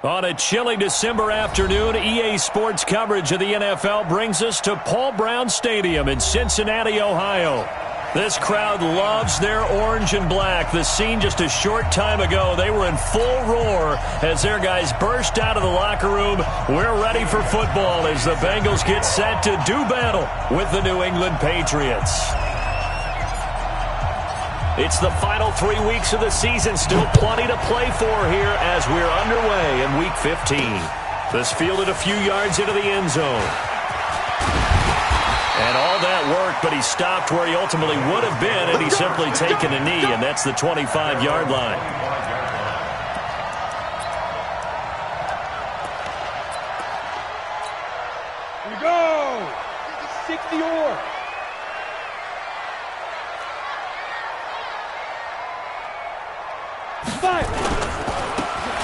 On a chilly December afternoon, EA Sports coverage of the NFL brings us to Paul Brown Stadium in Cincinnati, Ohio. This crowd loves their orange and black. The scene just a short time ago, they were in full roar as their guys burst out of the locker room. We're ready for football as the Bengals get set to do battle with the New England Patriots. It's the final 3 weeks of the season. Still plenty to play for here as we're underway in Week 15. This fielded a few yards into the end zone. And all that worked, but he stopped where he ultimately would have been, and he's simply taken a knee, and that's the 25-yard line. Here we go! 60-or.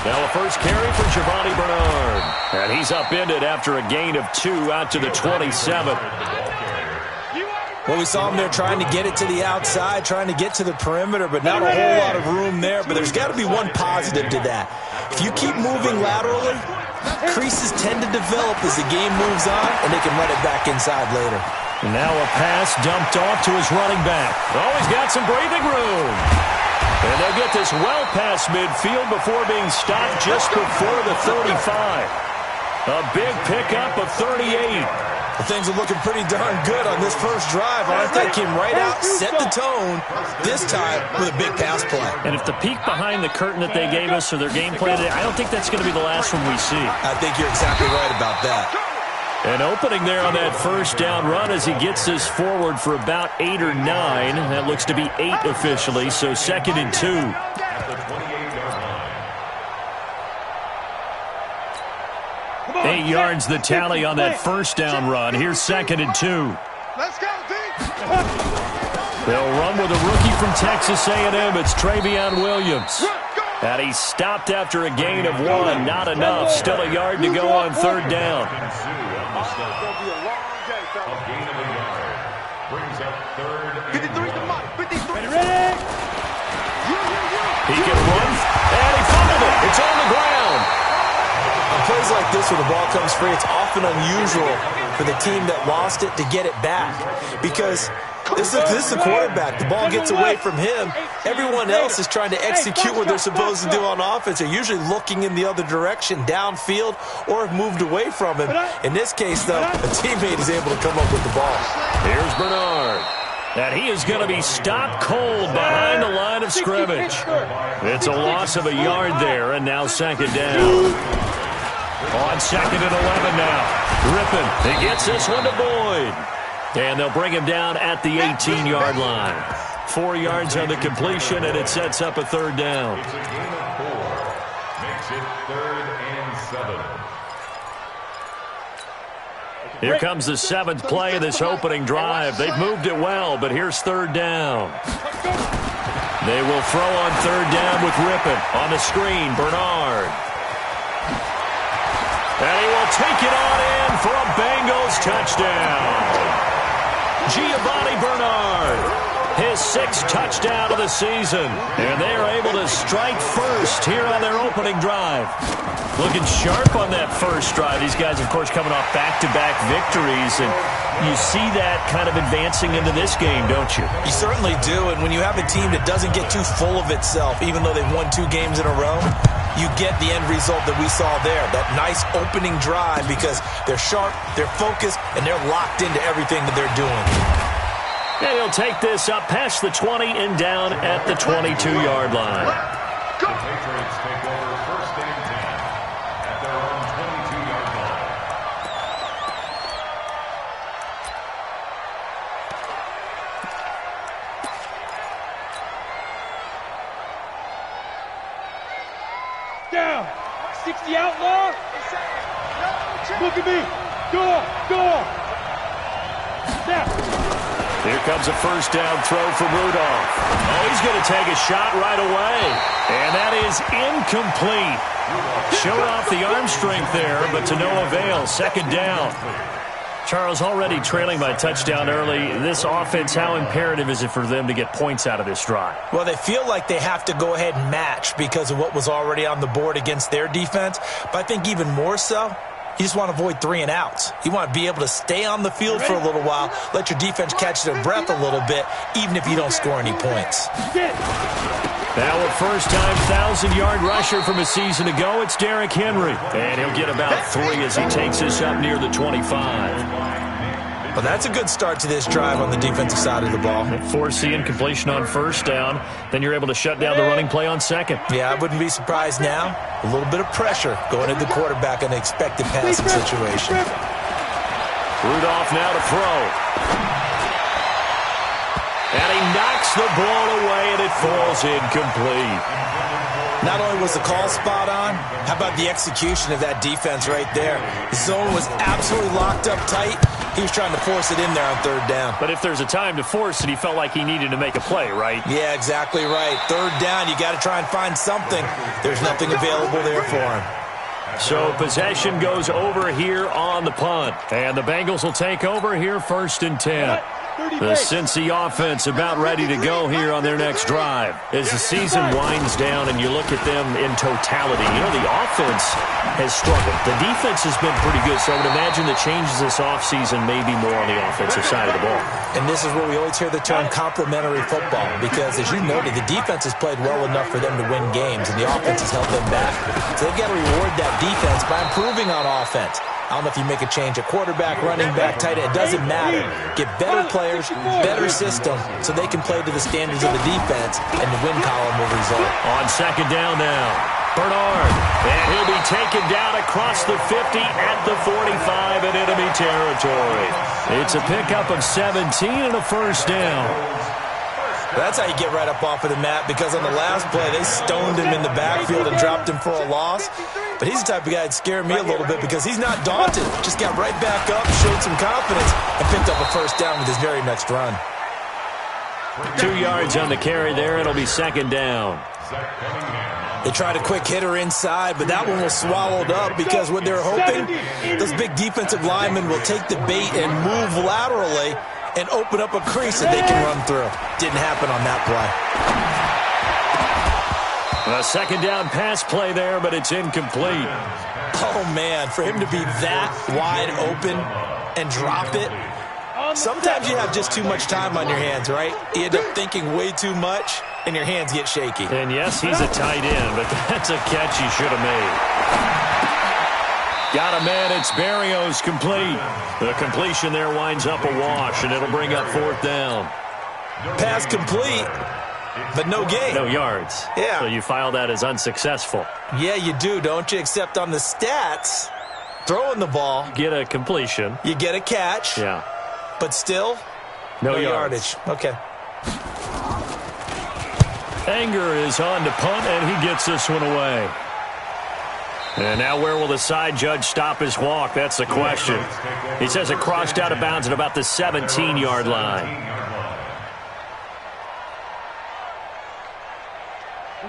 Now a first carry for Giovanni Bernard. And he's upended after a gain of 2 out to the 27. Well, we saw him there trying to get it to the outside, trying to get to the perimeter, but not a whole lot of room there. But there's got to be one positive to that. If you keep moving laterally, creases tend to develop as the game moves on, and they can run it back inside later. Now a pass dumped off to his running back. Oh, he's got some breathing room. And they'll get this well past midfield before being stopped just before the 35. A big pickup of 38. Well, things are looking pretty darn good on this first drive, aren't they? Came right out, set the tone, this time with a big pass play. And if the peek behind the curtain that they gave us or their game plan today, I don't think that's going to be the last one we see. I think you're exactly right about that. An opening there on that first down run as he gets this forward for about 8 or 9. That looks to be 8 officially, so 2nd and 2. Eight yards the tally on that first down run. Here's 2nd and 2. Let's go, D. They'll run with a rookie from Texas A&M. It's Travion Williams. And he's stopped after a gain of 1. Not enough. Still a yard to go on 3rd down. He can run, and he fumbled it. It's on the ground. On plays like this where the ball comes free, it's often unusual for the team that lost it to get it back because this is the quarterback. The ball gets away from him. Everyone else is trying to execute what they're supposed to do on offense. They're usually looking in the other direction, downfield, or have moved away from him. In this case, though, a teammate is able to come up with the ball. Here's Bernard. And he is going to be stopped cold behind the line of scrimmage. It's a loss of a yard there, and now 2nd down. On 2nd and 11 now. Rippon, he gets this one to Boyd. And they'll bring him down at the 18-yard line. 4 yards on the completion, and it sets up a 3rd down. It's a gain of 4. Makes it 3rd and 7. Here comes the 7th play of this opening drive. They've moved it well, but here's 3rd down. They will throw on 3rd down with Rippon. On the screen, Bernard. And he will take it on in for a Bengals touchdown. Giovanni Bernard, his 6th touchdown of the season. And they are able to strike first here on their opening drive. Looking sharp on that first drive. These guys, of course, coming off back-to-back victories. And you see that kind of advancing into this game, don't you? You certainly do. And when you have a team that doesn't get too full of itself, even though they've won 2 games in a row, you get the end result that we saw there. That nice opening drive because they're sharp, they're focused, and they're locked into everything that they're doing. And he'll take this up past the 20 and down at the 22-yard line. The Patriots take over 1st and 10 at their own 22-yard line. Down. 60 outlaw. Look at me. Go. Now. Here comes a first down throw from Rudolph. Oh, he's going to take a shot right away. And that is incomplete. Showed off the arm strength there, but to no avail. 2nd down. Charles, already trailing by a touchdown early. This offense, how imperative is it for them to get points out of this drive? Well, they feel like they have to go ahead and match because of what was already on the board against their defense. But I think even more so, you just want to avoid 3 and outs. You want to be able to stay on the field for a little while, let your defense catch their breath a little bit, even if you don't score any points. Now a first-time 1,000-yard rusher from a season ago, it's Derrick Henry. And he'll get about 3 as he takes us up near the 25. Well, that's a good start to this drive on the defensive side of the ball. Force the incompletion on first down. Then you're able to shut down the running play on second. Yeah, I wouldn't be surprised now. A little bit of pressure going at the quarterback in an expected passing situation. Rudolph now to throw. And he knocks the ball away, and it falls incomplete. Not only was the call spot on, how about the execution of that defense right there? The zone was absolutely locked up tight. He was trying to force it in there on third down. But if there's a time to force it, he felt like he needed to make a play, right? Yeah, exactly right. Third down, you got to try and find something. There's nothing available there for him. So possession goes over here on the punt. And the Bengals will take over here 1st and 10. The Cincy offense about ready to go here on their next drive. As the season winds down and you look at them in totality, you know, the offense has struggled. The defense has been pretty good, so I would imagine the changes this offseason may be more on the offensive side of the ball. And this is where we always hear the term complementary football because, as you noted, the defense has played well enough for them to win games, and the offense has held them back. So they've got to reward that defense by improving on offense. I don't know if you make a change at quarterback, running back, tight end. It doesn't matter. Get better players, better system, so they can play to the standards of the defense, and the win column will result. On second down now, Bernard. And he'll be taken down across the 50 at the 45 in enemy territory. It's a pickup of 17 and a first down. That's how you get right up off of the mat, because on the last play, they stoned him in the backfield and dropped him for a loss. But he's the type of guy that scared me a little bit because he's not daunted. Just got right back up, showed some confidence, and picked up a first down with his very next run. 2 yards on the carry there. It'll be second down. They tried a quick hitter inside, but that one was swallowed up because what they're hoping, those big defensive linemen will take the bait and move laterally and open up a crease that they can run through. Didn't happen on that play. A second down pass play there, but it's incomplete. Oh, man, for him to be that wide open and drop it. Sometimes you have just too much time on your hands, right? You end up thinking way too much, and your hands get shaky. And, yes, he's a tight end, but that's a catch he should have made. Got a man, it's Berrios complete. The completion there winds up a wash, and it'll bring up 4th down. Pass complete. But no gain. No yards. Yeah. So you file that as unsuccessful. Yeah, you do, don't you? Except on the stats, throwing the ball. Get a completion. You get a catch. Yeah. But still, no yardage. Okay. Anger is on to punt, and he gets this one away. And now where will the side judge stop his walk? That's the question. He says it crossed out of bounds at about the 17-yard line.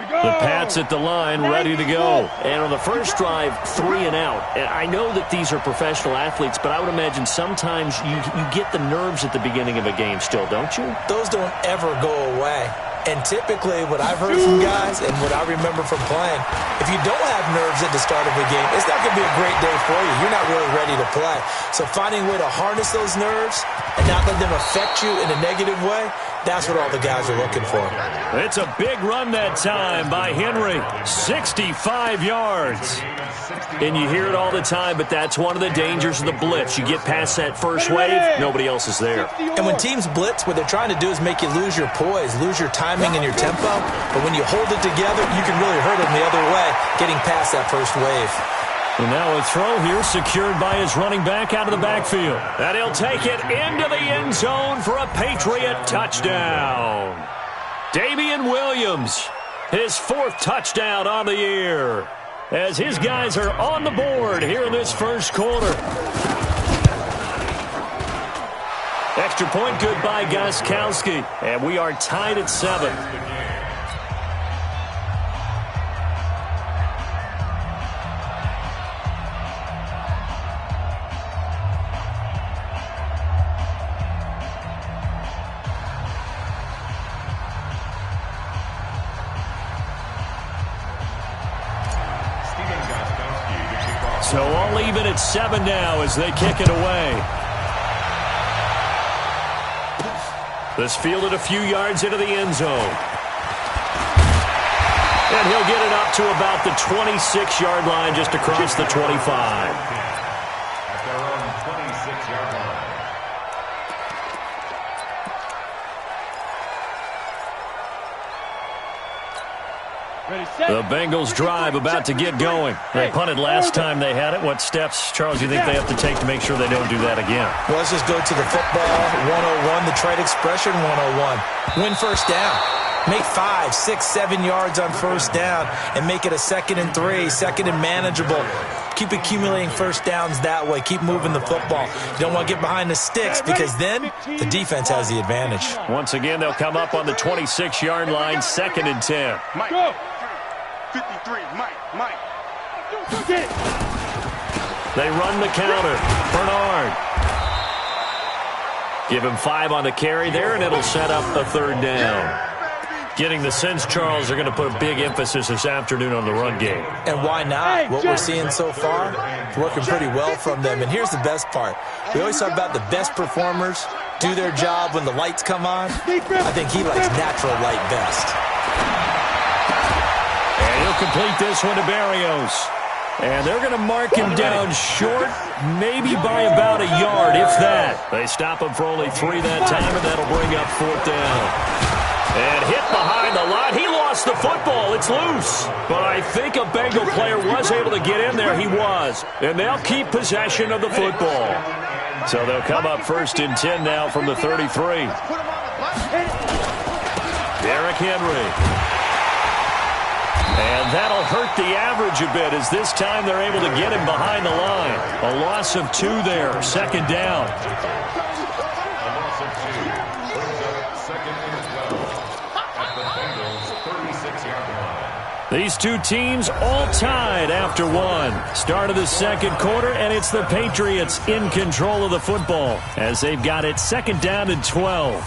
The Pats at the line, ready to go. And on the first drive, 3 and out. And I know that these are professional athletes, but I would imagine sometimes you get the nerves at the beginning of a game still, don't you? Those don't ever go away. And typically, what I've heard from guys and what I remember from playing, if you don't have nerves at the start of a game, it's not going to be a great day for you. You're not really ready to play. So finding a way to harness those nerves and not let them affect you in a negative way, that's what all the guys are looking for. It's a big run that time by Henry. 65 yards. And you hear it all the time, but that's one of the dangers of the blitz. You get past that first wave, nobody else is there. And when teams blitz, what they're trying to do is make you lose your poise, lose your timing and your tempo. But when you hold it together, you can really hurt them the other way, getting past that first wave. And now a throw here secured by his running back out of the backfield. And he'll take it into the end zone for a Patriot touchdown. Damian Williams, his 4th touchdown on the year, as his guys are on the board here in this first quarter. Extra point good by Gostkowski, and we are tied at 7. So all even at 7 now as they kick it away. This fielded a few yards into the end zone. And he'll get it up to about the 26-yard line, just across the 25. At their own 26-yard line. The Bengals drive about to get going. They punted last time they had it. What steps, Charles, do you think they have to take to make sure they don't do that again? Well, let's just go to the football 101, the trade expression 101. Win first down. Make 5, 6, 7 yards on first down and make it a 2nd and 3, 2nd and manageable. Keep accumulating first downs that way. Keep moving the football. You don't want to get behind the sticks because then the defense has the advantage. Once again, they'll come up on the 26-yard line, 2nd and 10. Mike. Go. 53, Mike. Get it. They run the counter. Bernard. Give him 5 on the carry there, and it'll set up a 3rd down. Getting the sense, Charles, they're going to put a big emphasis this afternoon on the run game. And why not? What we're seeing so far, it's working pretty well from them. And here's the best part. We always talk about the best performers do their job when the lights come on. I think he likes natural light best. And he'll complete this one to Barrios. And they're going to mark him down short, maybe by about a yard, if that. They stop him for only 3 that time, and that'll bring up 4th down. And hit behind the line. He lost the football. It's loose. But I think a Bengal player was able to get in there. He was. And they'll keep possession of the football. So they'll come up 1st and 10 now from the 33. Derrick Henry. And that'll hurt the average a bit as this time they're able to get him behind the line. A loss of 2 there. 2nd down. These two teams all tied after 1. Start of the 2nd quarter, and it's the Patriots in control of the football as they've got it 2nd down and 12.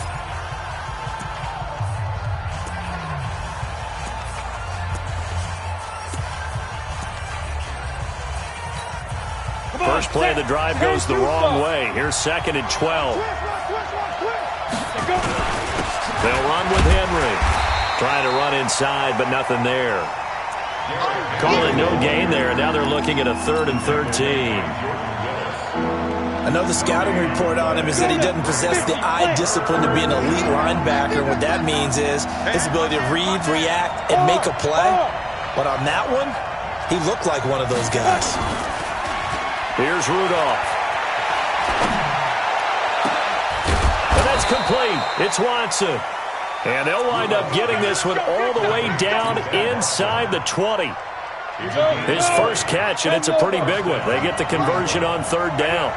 First play of the drive goes the wrong way. Here's 2nd and 12. They'll run with Henry. Trying to run inside, but nothing there. Calling no gain there, and now they're looking at a 3rd and 13. Another scouting report on him is that he doesn't possess the eye discipline to be an elite linebacker. And what that means is his ability to read, react, and make a play. But on that one, he looked like one of those guys. Here's Rudolph. And that's complete. It's Watson. And they'll wind up getting this one all the way down inside the 20. His first catch, and it's a pretty big one. They get the conversion on 3rd down.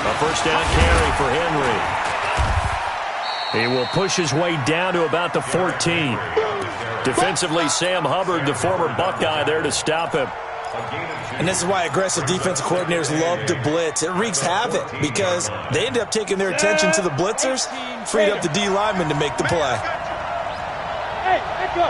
A first down carry for Henry. He will push his way down to about the 14. Defensively, Sam Hubbard, the former Buckeye, there to stop him. And this is why aggressive defensive coordinators love to blitz. It wreaks havoc because they end up taking their attention to the blitzers, freed up the D lineman to make the play. Hey, go.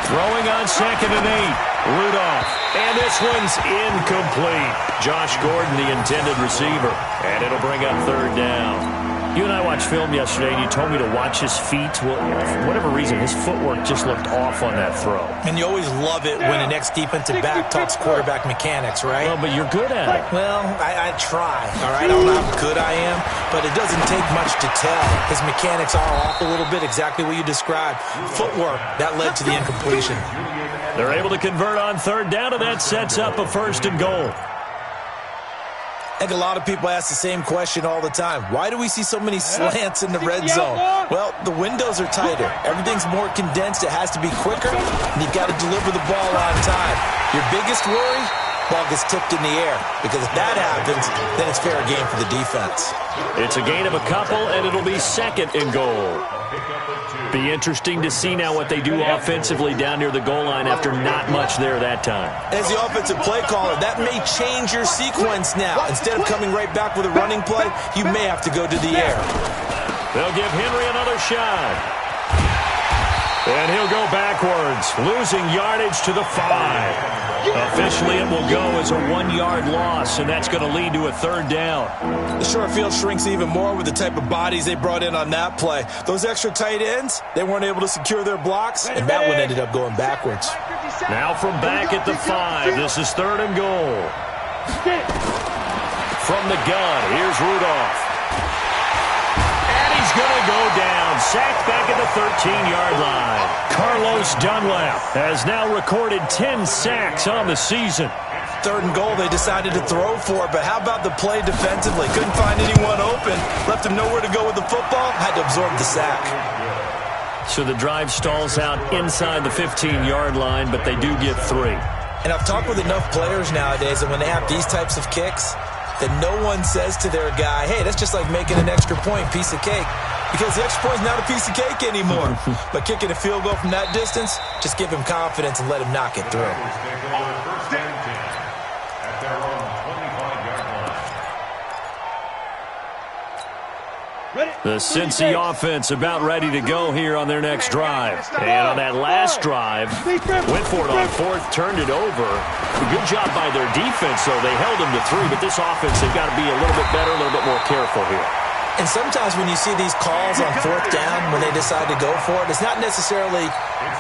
Throwing on 2nd and 8. Rudolph. And this one's incomplete. Josh Gordon, the intended receiver. And it'll bring up 3rd down. You and I watched film yesterday, and you told me to watch his feet. Well, for whatever reason, his footwork just looked off on that throw. And you always love it when an ex-defensive back talks quarterback mechanics, right? Well, but you're good at it. Well, I try, all right? I don't know how good I am, but it doesn't take much to tell. His mechanics are off a little bit, exactly what you described. Footwork, that led to the incompletion. They're able to convert on 3rd down, and that sets up a 1st and goal. I think a lot of people ask the same question all the time. Why do we see so many slants in the red zone? Well, the windows are tighter. Everything's more condensed. It has to be quicker, and you've got to deliver the ball on time. Your biggest worry? Ball gets tipped in the air, because if that happens, then it's fair game for the defense. It's a gain of a couple, and it'll be 2nd and goal. Be interesting to see now what they do offensively down near the goal line after not much there that time. As the offensive play caller, that may change your sequence now. Instead of coming right back with a running play, you may have to go to the air. They'll give Henry another shot. And he'll go backwards, losing yardage to the 5. Officially, it will go as a 1-yard loss, and that's going to lead to a 3rd down. The short field shrinks even more with the type of bodies they brought in on that play. Those extra tight ends, they weren't able to secure their blocks, and that one ended up going backwards. Now from back at the 5, this is 3rd and goal. From the gun, here's Rudolph. And he's going to go down, sacked back at the 13-yard line. Carlos Dunlap has now recorded 10 sacks on the season. 3rd and goal, they decided to throw for it, but how about the play defensively? Couldn't find anyone open, left him nowhere to go with the football, had to absorb the sack. So the drive stalls out inside the 15-yard line, but they do get 3. And I've talked with enough players nowadays, and when they have these types of kicks, that no one says to their guy, hey, that's just like making an extra point, piece of cake. Because the extra point is not a piece of cake anymore. But kicking a field goal from that distance, just give him confidence and let him knock it through. The Cincy offense about ready to go here on their next drive. And on that last drive, went for it on 4th, turned it over. Good job by their defense, though. They held them to 3, but this offense, they've got to be a little bit better, a little bit more careful here. And sometimes when you see these calls on 4th down, when they decide to go for it, it's not necessarily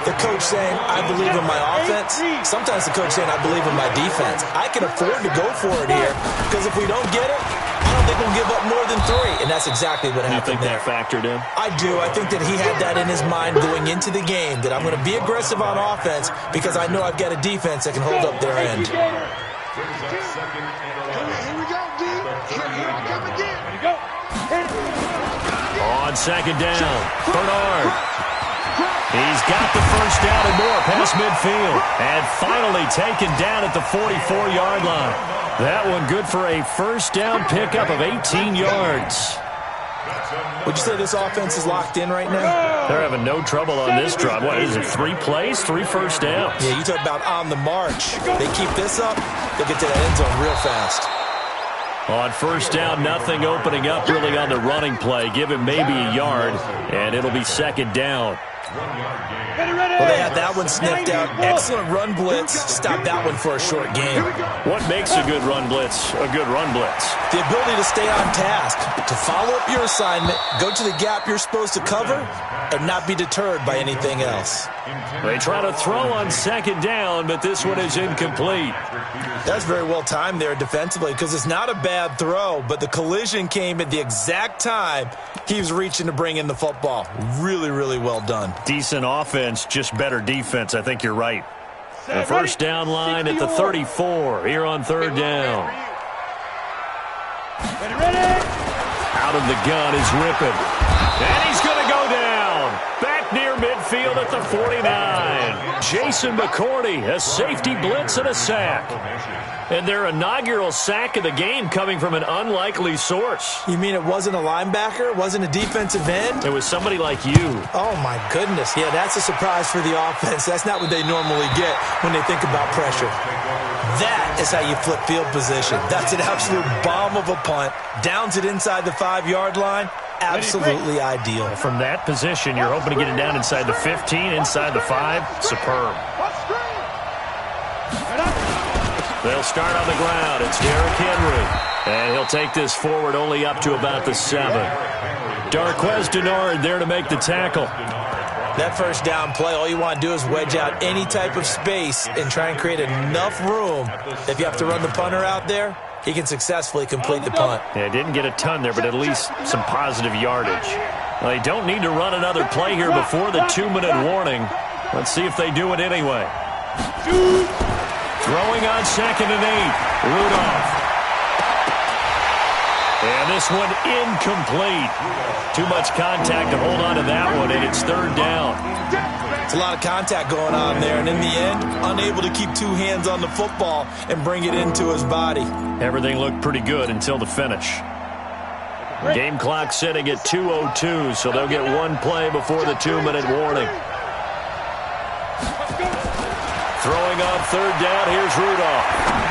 the coach saying, I believe in my offense. Sometimes the coach saying, I believe in my defense. I can afford to go for it here, because if we don't get it, I don't think we'll give up more than 3. And that's exactly what happened there. You think that factored in? I do. I think that he had that in his mind going into the game, that I'm going to be aggressive on offense because I know I've got a defense that can hold up their end. Here we go, D. Here I come again. Here we go. On 2nd down, Bernard. He's got the 1st down and more past midfield. And finally taken down at the 44-yard line. That one good for a 1st down pickup of 18 yards. Would you say this offense is locked in right now? They're having no trouble on this drive. What is it, 3 plays, 3 first downs? Yeah, you talk about on the march. They keep this up, they'll get to the end zone real fast. On 1st down, nothing opening up really on the running play. Give him maybe a yard, and it'll be 2nd down. Well, they had that one sniffed out. Excellent run blitz. Stop that one for a short game. What makes a good run blitz a good run blitz? The ability to stay on task, to follow up your assignment, go to the gap you're supposed to cover, and not be deterred by anything else. They try to throw on 2nd down, but this one is incomplete. That's very well timed there defensively because it's not a bad throw, but the collision came at the exact time he was reaching to bring in the football. Really, really well done. Decent offense, just better defense. I think you're right. The 1st down line at the 34 here on 3rd down. Out of the gun is Rippon. And he's going to go down. Back near midfield at the 49. Jason McCourty, a safety blitz and a sack. And their inaugural sack of the game coming from an unlikely source. You mean it wasn't a linebacker? It wasn't a defensive end? It was somebody like you. Oh, my goodness. Yeah, that's a surprise for the offense. That's not what they normally get when they think about pressure. That is how you flip field position. That's an absolute bomb of a punt. Downs it inside the 5-yard line. Absolutely ideal. From that position, you're hoping to get it down inside the 15, inside the 5. Superb. They'll start on the ground. It's Derrick Henry. And he'll take this forward only up to about the 7. Darquez Denard there to make the tackle. That 1st down play, all you want to do is wedge out any type of space and try and create enough room. If you have to run the punter out there, he can successfully complete the punt. Yeah, didn't get a ton there, but at least some positive yardage. Well, they don't need to run another play here before the 2-minute warning. Let's see if they do it anyway. Throwing on 2nd and 8. Rudolph. And this one incomplete. Too much contact to hold on to that one, and it's 3rd down. It's a lot of contact going on there, and in the end, unable to keep 2 hands on the football and bring it into his body. Everything looked pretty good until the finish. Game clock sitting at 2:02, so they'll get 1 play before the 2-minute warning. Throwing on 3rd down, here's Rudolph.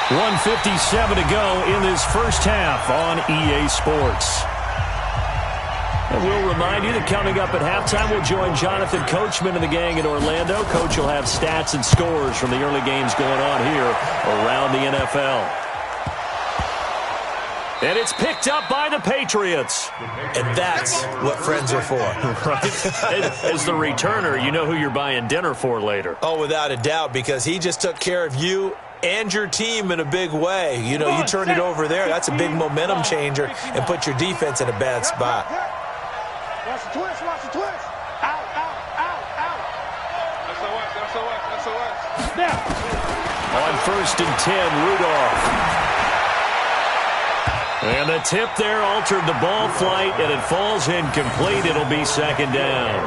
1:57 to go in this first half on EA Sports. And we'll remind you that coming up at halftime, we'll join Jonathan Coachman and the gang in Orlando. Coach will have stats and scores from the early games going on here around the NFL. And it's picked up by the Patriots. And that's what friends are for. Right. As the returner, you know who you're buying dinner for later. Oh, without a doubt, because he just took care of you and your team in a big way. You know, you turn it over there, that's a big momentum changer, and put your defense in a bad spot. Watch the twist, watch the twist. Out, out, out, out. That's the watch. Now. On 1st and 10, Rudolph. And the tip there altered the ball flight, and it falls incomplete. It'll be 2nd down.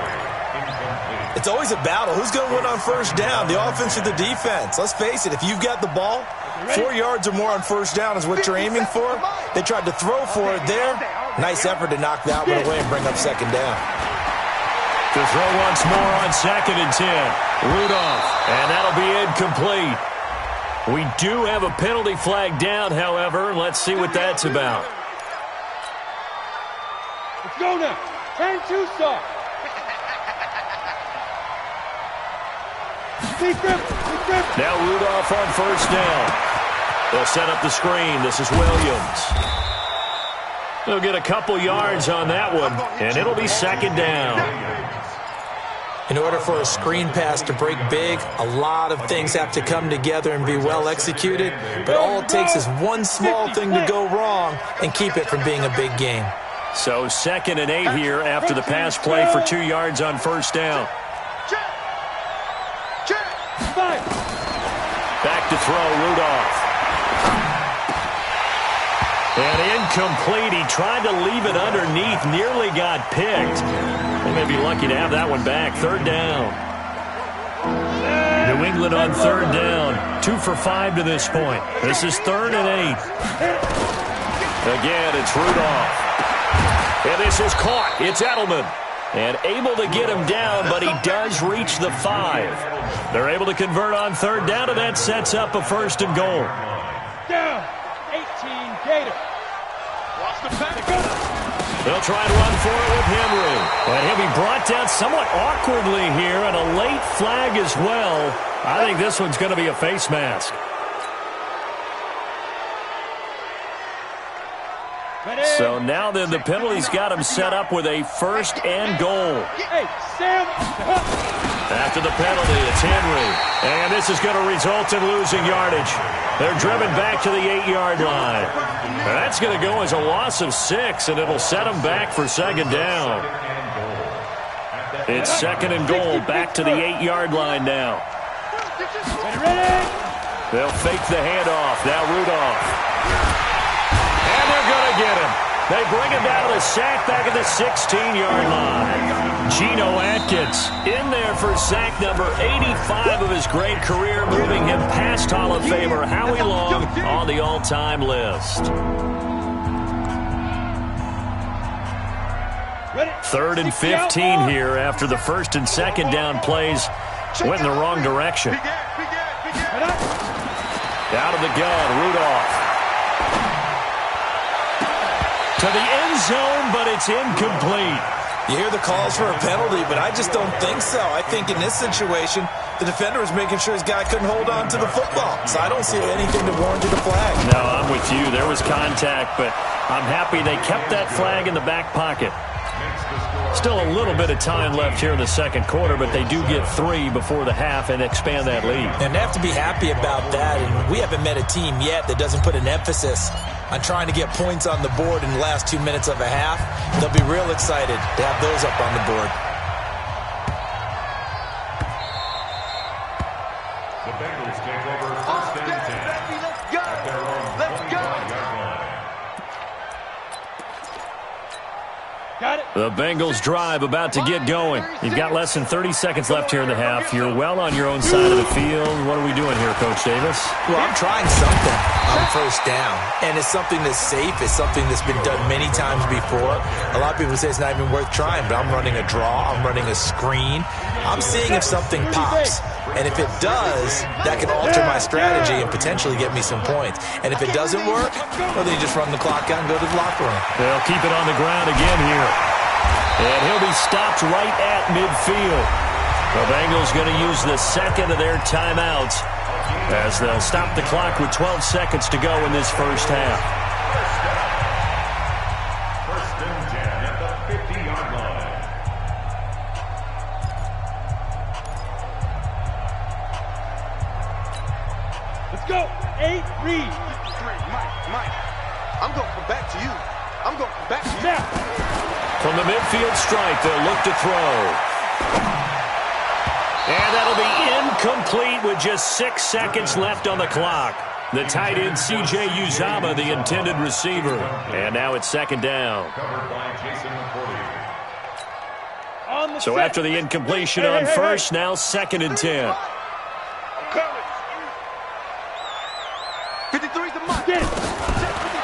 It's always a battle. Who's going to win on 1st down, the offense or the defense? Let's face it, if you've got the ball, 4 yards or more on 1st down is what you're aiming for. They tried to throw for it there. Nice effort to knock that one away and bring up 2nd down. To throw once more on 2nd and 10. Rudolph, and that'll be incomplete. We do have a penalty flag down, however. Let's see what that's about. Let's go now. Turn 2 stop. Now Rudolph on 1st down. They'll set up the screen. This is Williams. They'll get a couple yards on that one, and it'll be 2nd down. In order for a screen pass to break big, a lot of things have to come together and be well executed, but all it takes is one small thing to go wrong and keep it from being a big game. So 2nd and 8 here after the pass play for 2 yards on 1st down. Back to throw, Rudolph. And incomplete. He tried to leave it underneath, nearly got picked. They may be lucky to have that one back. 3rd down. New England on 3rd down. 2 for 5 to this point. This is 3rd and 8. Again, it's Rudolph. And this is caught. It's Edelman. And able to get him down, but he does reach the 5. They're able to convert on 3rd down, and that sets up a 1st and goal. Down. 18 Gator. Watch the pass. They'll try and run for it with Henry. And he'll be brought down somewhat awkwardly here, and a late flag as well. I think this one's going to be a face mask. So now then, the penalty's got him set up with a 1st and goal. Hey, Sam. After the penalty, it's Henry. And this is going to result in losing yardage. They're driven back to the 8-yard line. And that's going to go as a loss of 6, and it'll set them back for 2nd down. It's 2nd and goal, back to the 8-yard line now. They'll fake the handoff. Now Rudolph. And they're going to get him. They bring him down to the sack back at the 16-yard line. Geno Atkins in there for sack number 85 of his great career, moving him past Hall of Famer Howie Long on the all-time list. 3rd and 15 here after the 1st and 2nd down plays went in the wrong direction. Out of the gun, Rudolph. To the end zone, but it's incomplete. You hear the calls for a penalty, but I just don't think so. I think in this situation, the defender was making sure his guy couldn't hold on to the football. So I don't see anything to warrant a flag. No, I'm with you. There was contact, but I'm happy they kept that flag in the back pocket. Still a little bit of time left here in the 2nd quarter, but they do get 3 before the half and expand that lead. And they have to be happy about that. And we haven't met a team yet that doesn't put an emphasis on trying to get points on the board in the last 2 minutes of a half. They'll be real excited to have those up on the board. The Bengals take over 1st and 10. Let's go. Let's go. Got it. The Bengals drive about to get going. You've got less than 30 seconds left here in the half. You're well on your own side of the field. What are we doing here, Coach Davis? Well, I'm trying something on 1st down. And it's something that's safe. It's something that's been done many times before. A lot of people say it's not even worth trying, but I'm running a draw. I'm running a screen. I'm seeing if something pops. And if it does, that can alter my strategy and potentially get me some points. And if it doesn't work, well, then you just run the clock out and go to the locker room. They'll keep it on the ground again here. And he'll be stopped right at midfield. The Bengals going to use the second of their timeouts as they'll stop the clock with 12 seconds to go in this first half. First and 10 at the 50-yard line. Let's go. 8, read. 3, Mike. I'm going to come back to you. I'm going to come back to you. Now. From the midfield stripe, they'll look to throw. And that'll be incomplete with just 6 seconds left on the clock. The tight end, C.J. Uzama, the intended receiver. And now it's second down. Covered by Jason McCourty. So after the incompletion on first, now second and 10. I'm coming. 53's the mark.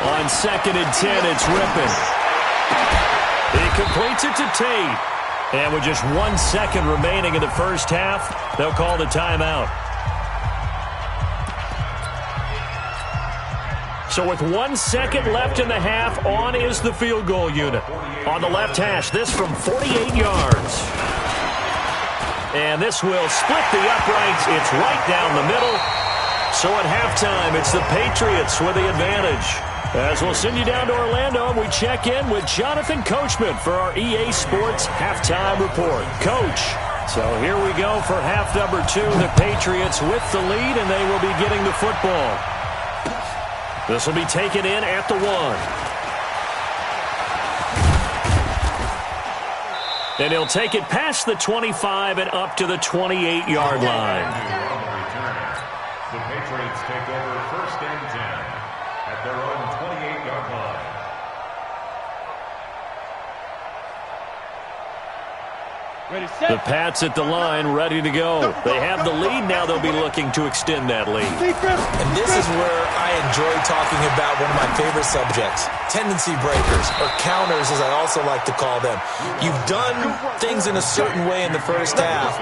On second and 10, it's ripping. He completes it to Tate. And with just 1 second remaining in the first half, they'll call the timeout. So with 1 second left in the half, on is the field goal unit. On the left hash, this from 48 yards. And this will split the uprights. It's right down the middle. So at halftime, it's the Patriots with the advantage. As we'll send you down to Orlando, we check in with Jonathan Coachman for our EA Sports Halftime Report. Coach, so here we go for half number 2. The Patriots with the lead, and they will be getting the football. This will be taken in at the 1. And he'll take it past the 25 and up to the 28-yard line. The Patriots take over first and 10 at their own 28-yard line. Ready, set. The Pats at the line, ready to go. They have the lead. Now they'll be looking to extend that lead. And this is where I enjoy talking about one of my favorite subjects, tendency breakers, or counters as I also like to call them. You've done things in a certain way in the first half,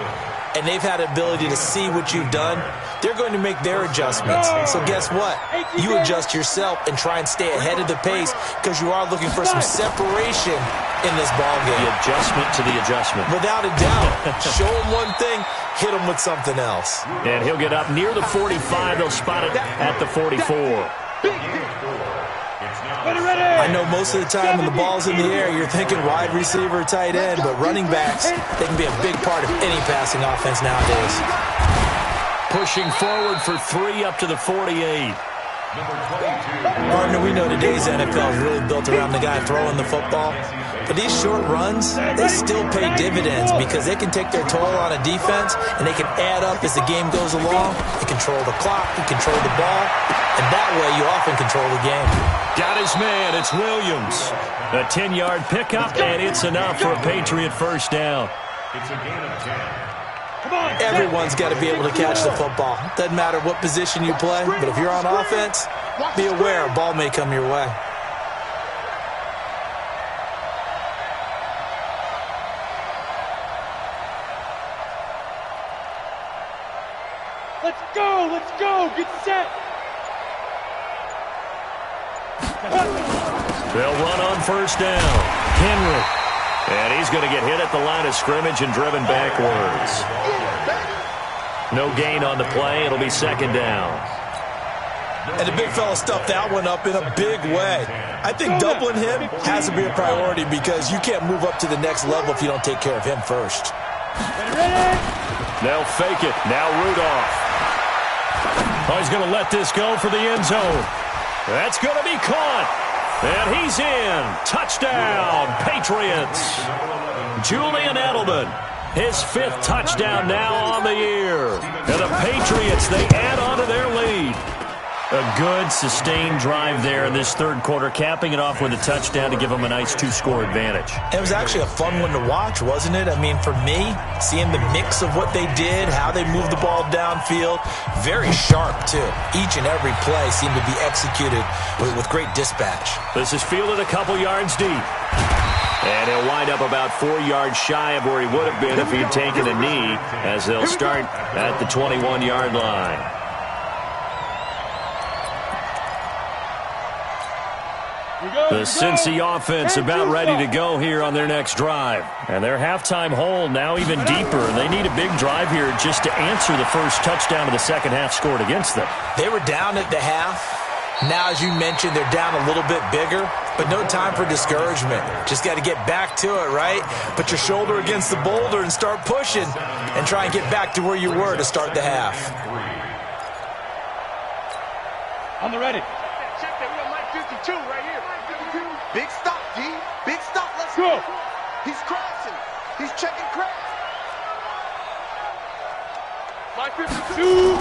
and they've had the ability to see what you've done. They're going to make their adjustments. So guess what? You adjust yourself and try and stay ahead of the pace because you are looking for some separation in this ball game. The adjustment to the adjustment. Without a doubt. Show them one thing, hit them with something else. And he'll get up near the 45. They'll spot it at the 44. I know most of the time when the ball's in the air, you're thinking wide receiver, tight end, but running backs, they can be a big part of any passing offense nowadays. Pushing forward for 3 up to the 48. Partner, we know today's NFL is really built around the guy throwing the football. But these short runs, they still pay dividends because they can take their toll on a defense and they can add up as the game goes along. You control the clock, you control the ball, and that way you often control the game. Got his man, it's Williams. A 10-yard pickup, and it's enough for a Patriot first down. It's a gain of 10. Everyone's got to be able to catch the football. Doesn't matter what position you play, but if you're on offense, be aware a ball may come your way. Let's go, get set. They'll run on first down. Henry. And he's going to get hit at the line of scrimmage and driven backwards. No gain on the play. It'll be second down. And the big fella stuffed that one up in a big way. I think doubling him has to be a priority because you can't move up to the next level if you don't take care of him first. They'll fake it. Now Rudolph. Oh, he's going to let this go for the end zone. That's going to be caught. And he's in. Touchdown, Patriots. Julian Edelman, his 5th touchdown now on the year. And the Patriots, they add on to their lead. A good, sustained drive there in this third quarter, capping it off with a touchdown to give them a nice 2-score advantage. It was actually a fun one to watch, wasn't it? I mean, for me, seeing the mix of what they did, how they moved the ball downfield, very sharp, too. Each and every play seemed to be executed with great dispatch. This is fielded a couple yards deep. And he'll wind up about 4 yards shy of where he would have been if he'd taken a knee, as they'll start at the 21-yard line. The Cincy offense about ready to go here on their next drive. And their halftime hole now even deeper. They need a big drive here just to answer the first touchdown of the second half scored against them. They were down at the half. Now, as you mentioned, they're down a little bit bigger, but no time for discouragement. Just got to get back to it, right? Put your shoulder against the boulder and start pushing and try and get back to where you were to start the half. On the ready. Check that. We got Mike 52 right here. Big stop, D. Big stop. Let's go. He's crashing. He's checking crash. Mike 52.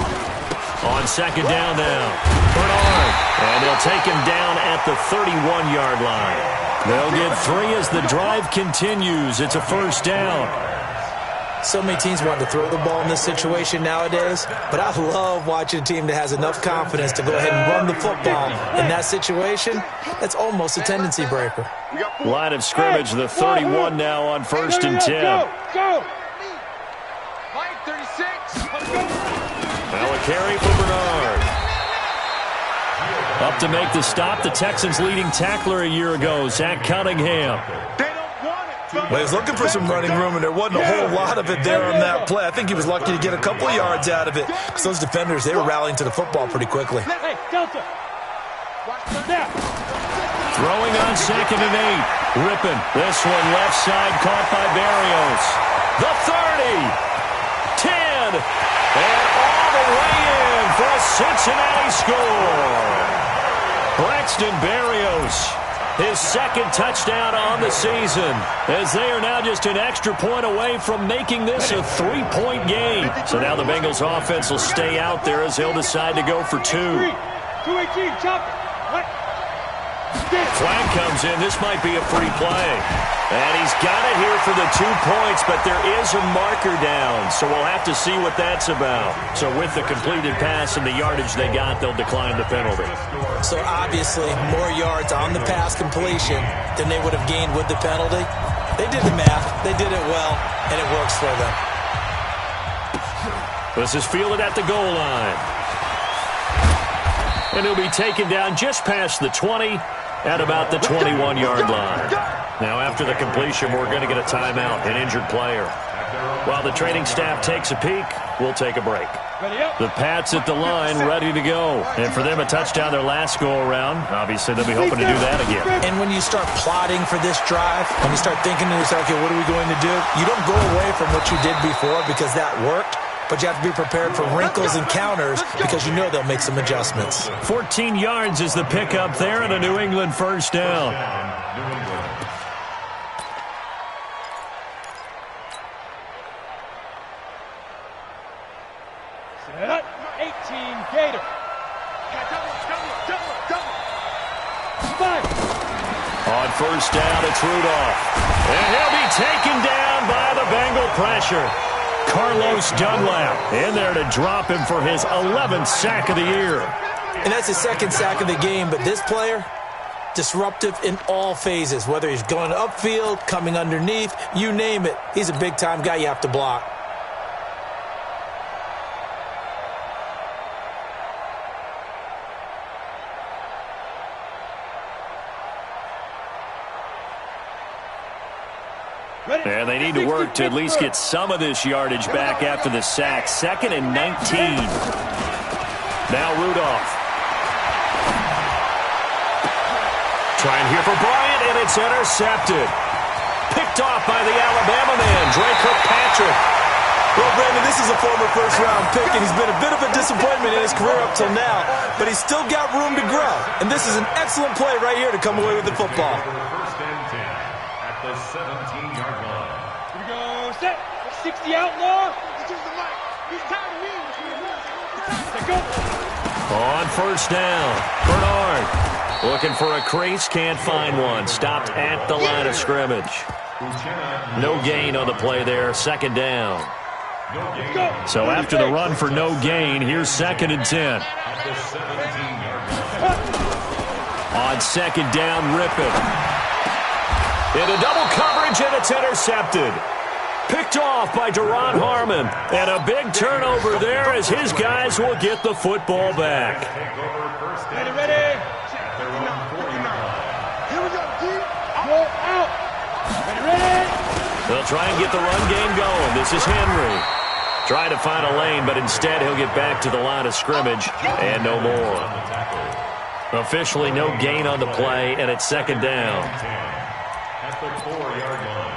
On second down now, Bernard. And they'll take him down at the 31-yard line. They'll get 3 as the drive continues. It's a first down. So many teams want to throw the ball in this situation nowadays, but I love watching a team that has enough confidence to go ahead and run the football. In that situation, that's almost a tendency breaker. Line of scrimmage, the 31 now on 1st and 10. Go. Mike 36. Now a carry for Bernard. Up to make the stop, the Texans' leading tackler a year ago, Zach Cunningham. Well, he was looking for some running room, and there wasn't a whole lot of it there on that play. I think he was lucky to get a couple of yards out of it. Because those defenders, they were rallying to the football pretty quickly. Hey, Delta. Throwing on 2nd and 8. Ripping. This one left side caught by Berrios. The 30. 10. And all the way in for a Cincinnati score. Braxton Berrios. His second touchdown on the season, as they are now just an extra point away from making this a 3-point game. So now the Bengals offense will stay out there as they'll decide to go for 2. 218, chop. Flag comes in. This might be a free play. And he's got it here for the 2 points, but there is a marker down. So we'll have to see what that's about. So with the completed pass and the yardage they got, they'll decline the penalty. So obviously more yards on the pass completion than they would have gained with the penalty. They did the math. They did it well, and it works for them. This is fielded at the goal line. And he'll be taken down just past the 20 at about the 21-yard line. Now, after the completion, we're going to get a timeout, an injured player. While the training staff takes a peek, we'll take a break. The Pats at the line, ready to go. And for them, a touchdown their last go-around. Obviously, they'll be hoping to do that again. And when you start plotting for this drive, when you start thinking to yourself, okay, what are we going to do? You don't go away from what you did before because that worked. But you have to be prepared for wrinkles and counters because you know they'll make some adjustments. 14 yards is the pickup there and a New England first down. Set. 18 Gator. 5. On first down, it's Rudolph. And he'll be taken down by the Bengal pressure. Carlos Dunlap in there to drop him for his 11th sack of the year. And that's his second sack of the game, but this player, disruptive in all phases, whether he's going upfield, coming underneath, you name it. He's a big-time guy you have to block. And they need to work to at least get some of this yardage back after the sack. 2nd and 19. Now Rudolph. Trying here for Bryant, and it's intercepted. Picked off by the Alabama man, Dre Kirkpatrick. Well, Brandon, this is a former first-round pick, and he's been a bit of a disappointment in his career up till now, but he's still got room to grow. And this is an excellent play right here to come away with the football. First and 10 at the 17-yard line. Here we go. Set. 60 outlaw. He's tired of me. Let's go. On first down, Bernard looking for a crease, can't find one. Stopped at the line of scrimmage. No gain on the play there, 2nd down. So after the run for no gain, here's 2nd and 10. On 2nd down, Rippon. Into double coverage, and it's intercepted. Picked off by Deron Harmon. And a big turnover there as his guys will get the football back. Ready. They'll try and get the run game going. This is Henry. Trying to find a lane, but instead he'll get back to the line of scrimmage and no more. Officially no gain on the play, and it's second down. At the 4-yard line.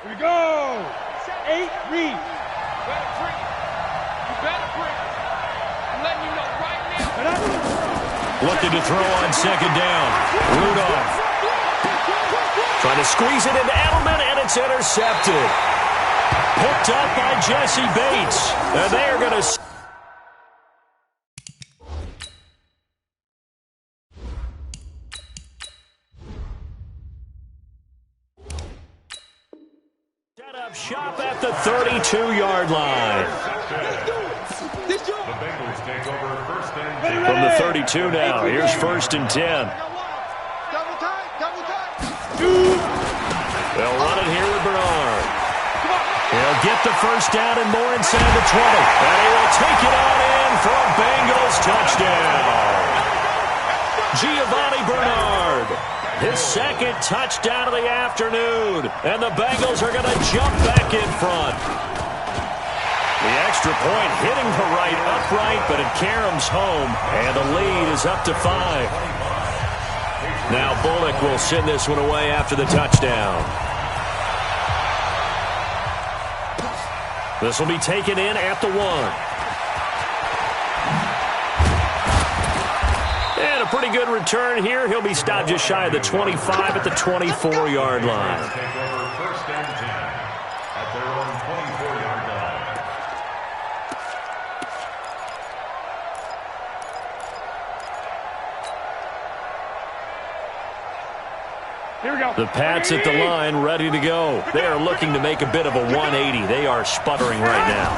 Here we go. 8, read. Better bring it. You better bring it. I'm letting you know right now. Looking to throw on second down. Rudolph. Trying to squeeze it into Edelman, and it's intercepted. Picked up by Jesse Bates. And they are going to set up shop at the 32-yard line. The Bengals take over first and 10. From the 32 now, here's first and 10. Double time, double time. They'll run it here with Bernard. He'll get the first down and more inside the 20. And he will take it on in for a Bengals touchdown. Giovanni Bernard, his second touchdown of the afternoon. And the Bengals are going to jump back in front. The extra point hitting the right upright, but it caroms home. And the lead is up to 5. Now Bullock will send this one away after the touchdown. This will be taken in at the 1. And a pretty good return here. He'll be stopped just shy of the 25 at the 24-yard line. Take over first and 10 at their own 24-yard line. Here we go. The Pats at the line, ready to go. They are looking to make a bit of a 180. They are sputtering right now.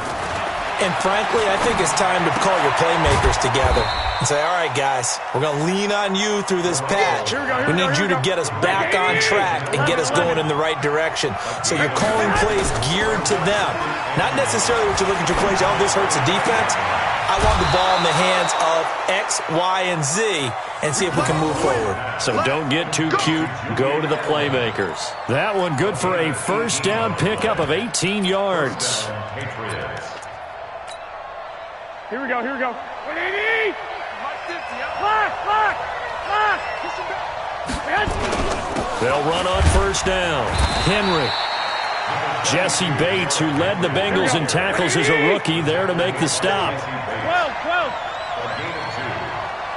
And frankly, I think it's time to call your playmakers together and say, all right, guys, we're going to lean on you through this patch. We need you to get us back on track and get us going in the right direction. So you're calling plays geared to them. Not necessarily what you look at your plays, oh, this hurts the defense. I want the ball in the hands of X, Y, and Z and see if we can move forward. So don't get too cute. Go to the playmakers. That one good for a first down pickup of 18 yards. Patriots. Here we go. Here we go. 180. They'll run on first down. Henry. Jesse Bates, who led the Bengals in tackles as a rookie, there to make the stop. 12. A gain of 2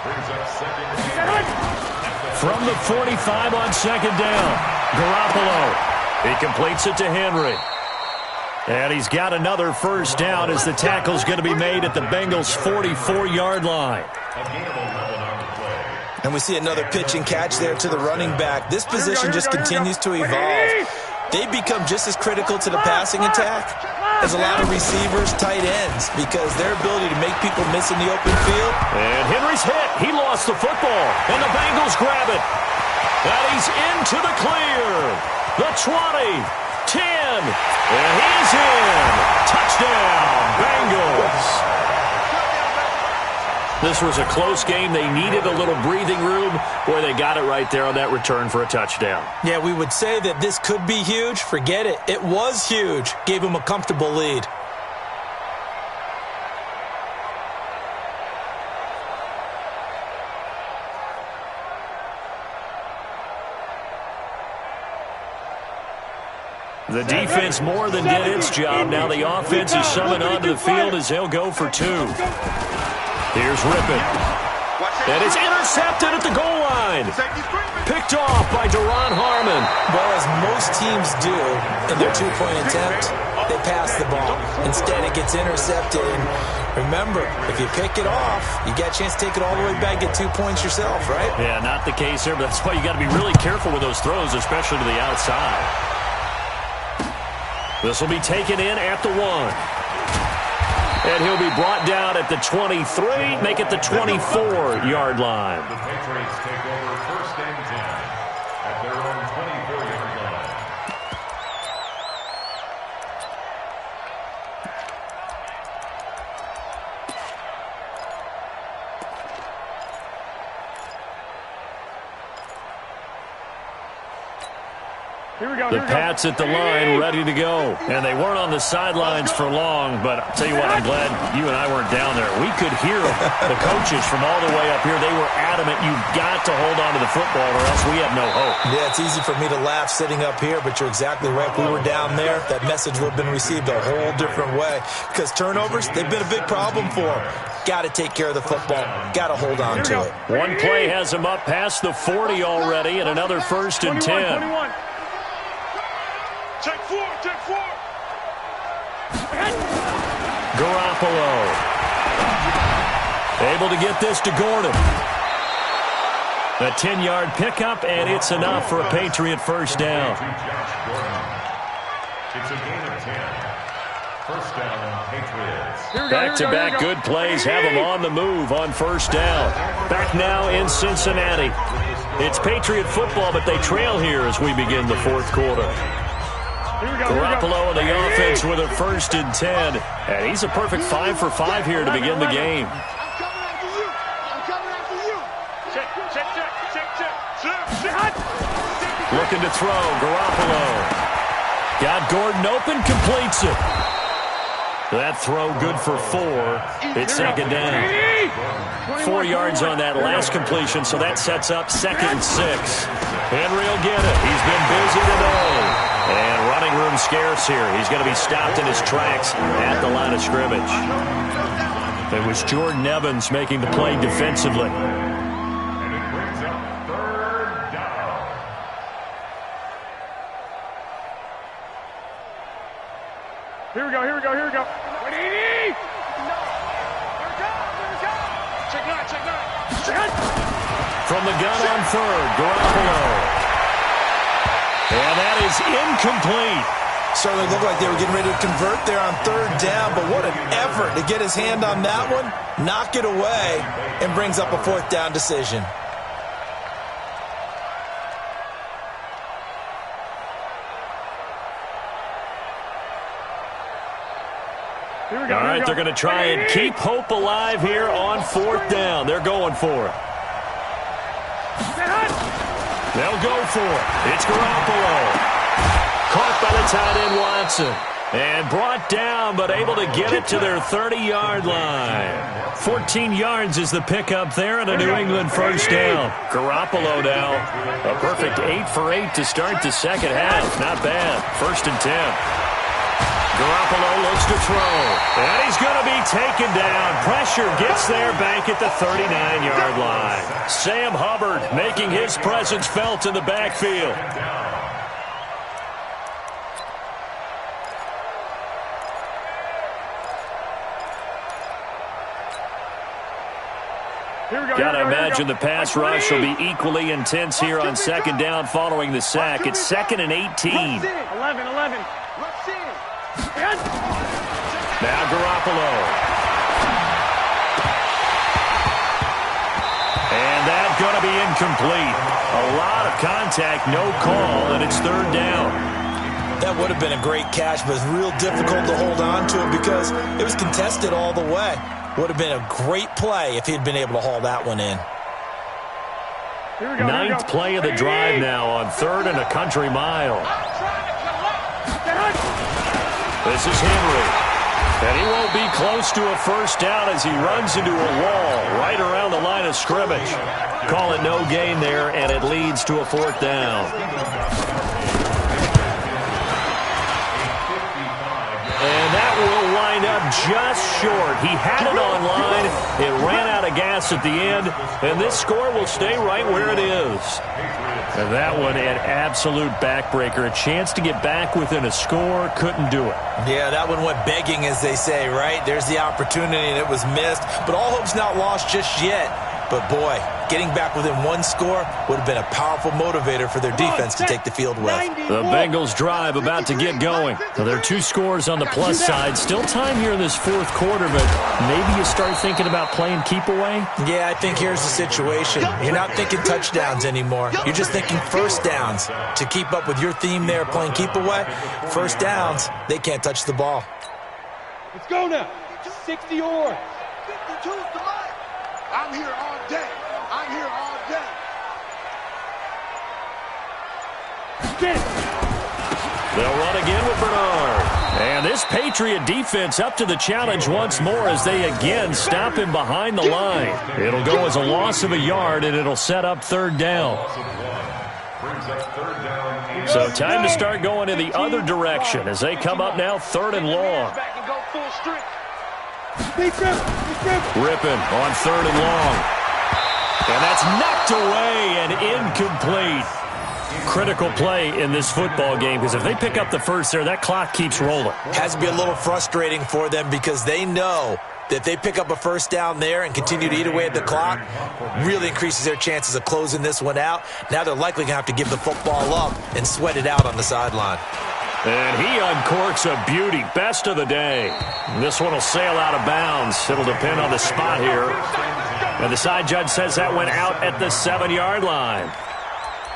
brings up second and 10. From the 45 on second down, Garoppolo. He completes it to Henry. And he's got another first down as the tackle's going to be made at the Bengals' 44-yard line. A gain of 11 on the play. And we see another pitch and catch there to the running back. This position just continues to evolve. They become just as critical to the passing attack as a lot of receivers, tight ends, because their ability to make people miss in the open field. And Henry's hit. He lost the football, and the Bengals grab it. And he's into the clear. The 20, 10, and he's in. Touchdown, Bengals. This was a close game. They needed a little breathing room. Boy, they got it right there on that return for a touchdown. Yeah, we would say that this could be huge. Forget it. It was huge. Gave him a comfortable lead. The defense more than did its job. Now the offense is summoned onto the field as they'll go for 2. Here's Rippon. And it's intercepted at the goal line. Picked off by Duron Harmon. Well, as most teams do in their two-point attempt, they pass the ball. Instead, it gets intercepted. And remember, if you pick it off, you got a chance to take it all the way back, get 2 points yourself, right? Yeah, not the case here, but that's why you got to be really careful with those throws, especially to the outside. This will be taken in at the 1. And he'll be brought down at the 23, make it the 24-yard line. The Patriots take over first and 10 at their own 24-yard line. The Pats at the line, ready to go. And they weren't on the sidelines for long, but I'll tell you what, I'm glad you and I weren't down there. We could hear them. The coaches from all the way up here, they were adamant, you've got to hold on to the football or else we have no hope. Yeah, it's easy for me to laugh sitting up here, but you're exactly right. If we were down there, that message would have been received a whole different way. Because turnovers, they've been a big problem for them. Got to take care of the football. Got to hold on to it. One play has them up past the 40 already, and another 1st and 10. 21. Check 4, check 4. Garoppolo. Able to get this to Gordon. A 10-yard pickup, and it's enough for a Patriot first down. It's a gain of 10. First down, Patriots. Back-to-back good plays have them on the move on first down. Back now in Cincinnati. It's Patriot football, but they trail here as we begin the fourth quarter. Garoppolo and the offense with a 1st and 10. And he's a perfect 5 for 5 here to begin the game. I'm coming after you. I'm coming after you. Check, check, check, check, check. Looking to throw. Garoppolo. Got Gordon open, completes it. That throw good for 4. It's 2nd down. 4 yards on that last completion, so that sets up 2nd and 6. Henry will get it. He's been busy today. And running room scarce here. He's going to be stopped in his tracks at the line of scrimmage. It was Jordan Evans making the play defensively. And it brings up 3rd down. Here we go, here we go, here we go. 180! Check 9, check 9. Check it! From the gun on 3rd, Garoppolo. And that is incomplete. Certainly looked like they were getting ready to convert there on 3rd down, but what an effort to get his hand on that one, knock it away, and brings up a 4th down decision. All right, they're going to try and keep hope alive here on 4th down. They're going for it. They'll go for it. It's Garoppolo. Caught by the tight end Watson. And brought down, but able to get it to their 30-yard line. 14 yards is the pickup there, and a New England first down. Garoppolo now, a perfect 8 for 8 to start the second half. Not bad. 1st and 10. Garoppolo looks to throw. And he's going to be taken down. Pressure gets there back at the 39-yard line. Sam Hubbard making his presence felt in the backfield. Got to imagine the pass rush will be equally intense here on 2nd down following the sack. It's 2nd and 18. 11. Now Garoppolo. And that's going to be incomplete. A lot of contact, no call, and it's 3rd down. That would have been a great catch, but it's real difficult to hold on to it because it was contested all the way. Would have been a great play if he'd been able to haul that one in. 9th play of the drive now on 3rd and a country mile. This is Henry. And he won't be close to a first down as he runs into a wall right around the line of scrimmage. Call it no gain there, and it leads to a 4th down. And that will wind up just short. He had it on line. It ran out of gas at the end, and this score will stay right where it is. And that one, an absolute backbreaker. A chance to get back within a score, couldn't do it. Yeah, that one went begging, as they say, right? There's the opportunity, and it was missed. But all hope's not lost just yet. But, boy, getting back within one score would have been a powerful motivator for their defense to take the field with. The Bengals drive about to get going. So there are 2 scores on the plus side. Still time here in this 4th quarter, but maybe you start thinking about playing keep away? Yeah, I think here's the situation. You're not thinking touchdowns anymore. You're just thinking first downs. To keep up with your theme there, playing keep away, first downs, they can't touch the ball. Let's go now. 60 yards. 52 is the line. I'm here all day. I'm here all day. Get it. Bernard. And this Patriot defense up to the challenge once more as they again stop him behind the line. It'll go as a loss of a yard, and it'll set up third down. So time to start going in the other direction as they come up now third and long. Rippin on third and long. And that's knocked away and incomplete. Critical play in this football game because if they pick up the first there, that clock keeps rolling. Has to be a little frustrating for them because they know that if they pick up a first down there and continue to eat away at the clock, really increases their chances of closing this one out. Now they're likely going to have to give the football up and sweat it out on the sideline. And he uncorks a beauty. Best of the day. This one will sail out of bounds. It'll depend on the spot here. And the side judge says that went out at the 7-yard line.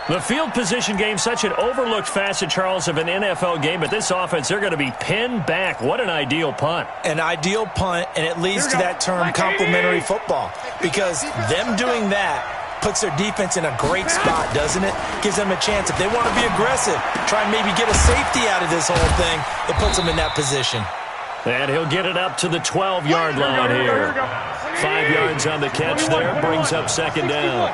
The field position game, such an overlooked facet, Charles, of an NFL game. But this offense, they're going to be pinned back. What an ideal punt. An ideal punt, and it leads to that term complementary football. Because them doing that puts their defense in a great spot, doesn't it? Gives them a chance. If they want to be aggressive, try and maybe get a safety out of this whole thing, it puts them in that position. And he'll get it up to the 12-yard line here. 5 yards on the catch there. Brings up second down.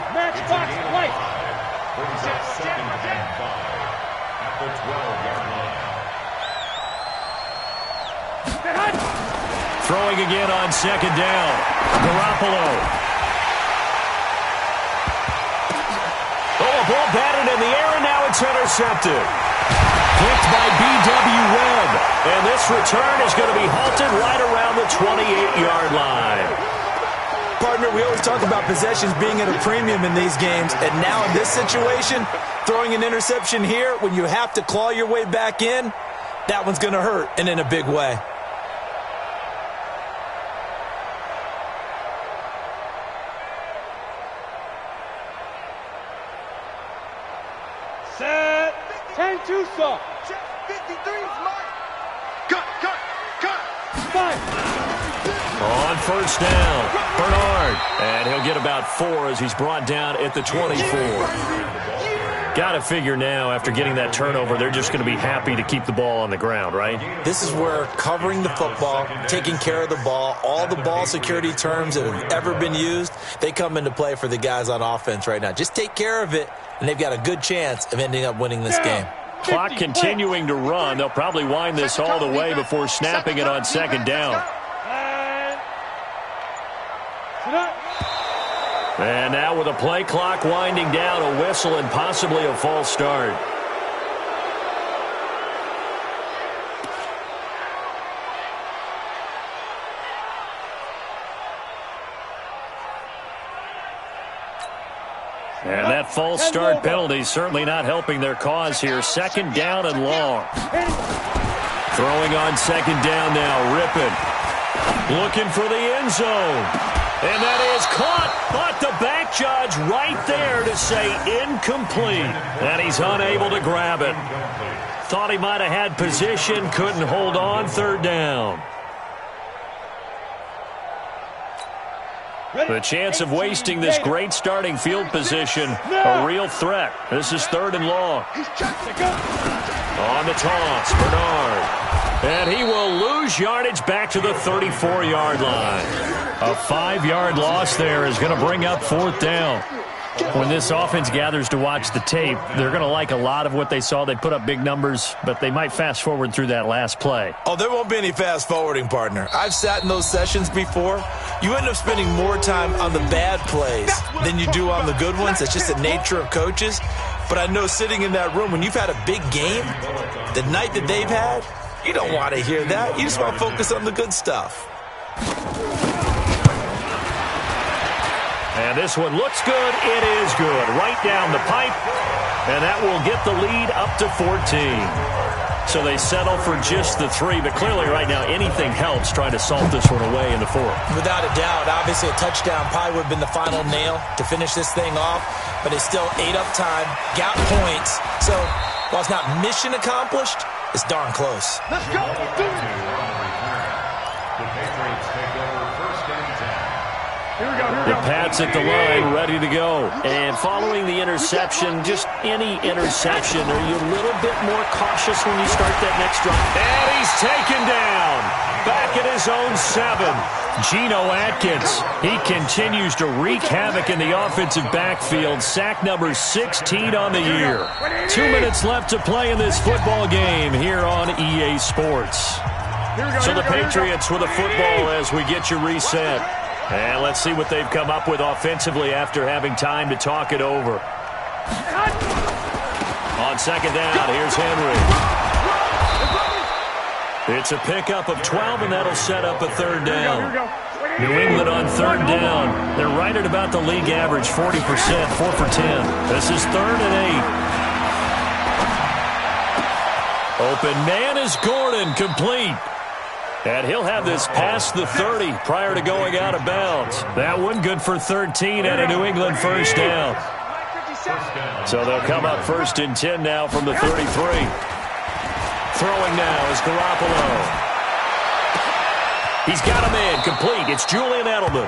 Brings up second and 5 at the 12-yard line. Throwing again on second down. Garoppolo. Oh, a ball batted in the air, and now it's intercepted. Picked by B.W. Webb. And this return is going to be halted right around the 28-yard line. Partner, we always talk about possessions being at a premium in these games, and now in this situation, throwing an interception here when you have to claw your way back in, that one's going to hurt, and in a big way. Set. 10-2 soft. 53's mark. Cut. 5. On first down, Bernard. And he'll get about 4 as he's brought down at the 24. Got to figure now, after getting that turnover, they're just going to be happy to keep the ball on the ground, right? This is where covering the football, taking care of the ball, all the ball security terms that have ever been used, they come into play for the guys on offense right now. Just take care of it, and they've got a good chance of ending up winning this game. Clock continuing to run. They'll probably wind this all the way before snapping it on second down. And now with a play clock winding down, a whistle and possibly a false start. And that false start penalty certainly not helping their cause here. Second down and long. Throwing on second down now, Rippin. Looking for the end zone. And that is caught, but the back judge right there to say incomplete. And he's unable to grab it. Thought he might have had position, couldn't hold on, third down. The chance of wasting this great starting field position, a real threat. This is third and long. On the toss, Bernard. And he will lose yardage back to the 34-yard line. A 5-yard loss there is going to bring up fourth down. When this offense gathers to watch the tape, they're going to like a lot of what they saw. They put up big numbers, but they might fast forward through that last play. Oh, there won't be any fast forwarding, partner. I've sat in those sessions before. You end up spending more time on the bad plays than you do on the good ones. That's just the nature of coaches. But I know sitting in that room, when you've had a big game, the night that they've had, you don't want to hear that. You just want to focus on the good stuff. And this one looks good. It is good. Right down the pipe. And that will get the lead up to 14. So they settle for just the 3. But clearly right now anything helps trying to salt this one away in the 4th. Without a doubt. Obviously a touchdown probably would have been the final nail to finish this thing off. But it's still ate up time. Got points. So while it's not mission accomplished, it's darn close. Let's go. The Patriots take over first and 10 The Pats at the line, ready to go. And following the interception, just any interception, are you a little bit more cautious when you start that next drive? And he's taken down. Back at his own 7. Geno Atkins. He continues to wreak havoc in the offensive backfield. Sack number 16 on the year. 2 minutes left to play in this football game here on EA Sports. So the Patriots with a football as we get you reset. And let's see what they've come up with offensively after having time to talk it over. On second down, here's Henry. It's a pickup of 12, and that'll set up a third down. New England on third down. They're right at about the league average, 40%, 4 for 10. This is 3rd and 8. Open man is Gordon, complete. And he'll have this past the 30 prior to going out of bounds. That one good for 13 and a New England first down. So they'll come up 1st and 10 now from the 33. Throwing now is Garoppolo. He's got a man complete. It's Julian Edelman.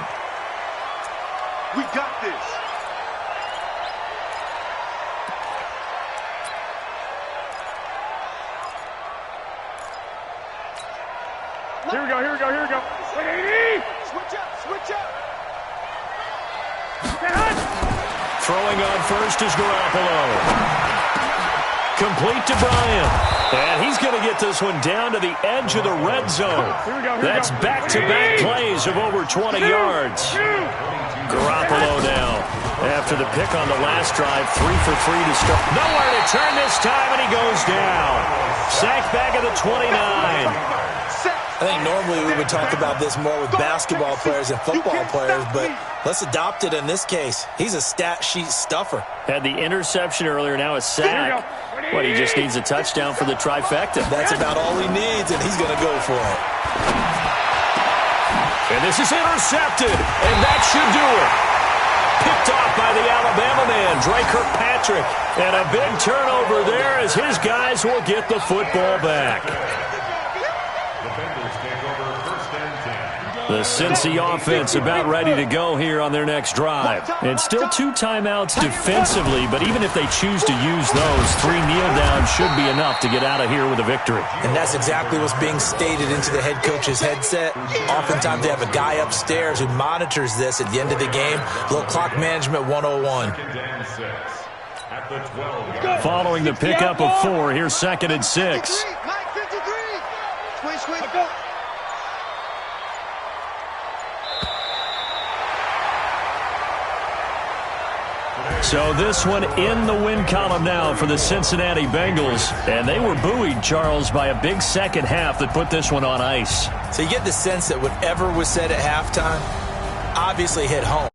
We got this. Here we go, here we go, here we go. Wait, 80! Switch up, switch up. Throwing on first is Garoppolo. Complete to Bryant. And he's going to get this one down to the edge of the red zone. That's back-to-back plays of over 20 yards. Garoppolo now. After the pick on the last drive, 3 for 3 to start. Nowhere to turn this time, and he goes down. Sacked back at the 29. I think normally we would talk about this more with basketball players and football players, but let's adopt it in this case. He's a stat sheet stuffer. Had the interception earlier, now a sack. What, he just needs a touchdown for the trifecta. That's about all he needs, and he's going to go for it. And this is intercepted, and that should do it. Picked off by the Alabama man, Dre Kirkpatrick. And a big turnover there as his guys will get the football back. The Cincy offense about ready to go here on their next drive. And still 2 timeouts defensively, but even if they choose to use those, 3 kneel downs should be enough to get out of here with a victory. And that's exactly what's being stated into the head coach's headset. Oftentimes they have a guy upstairs who monitors this at the end of the game. A little clock management 101. Following the pickup of 4, here's 2nd and 6. So this one in the win column now for the Cincinnati Bengals. And they were buoyed, Charles, by a big second half that put this one on ice. So you get the sense that whatever was said at halftime obviously hit home.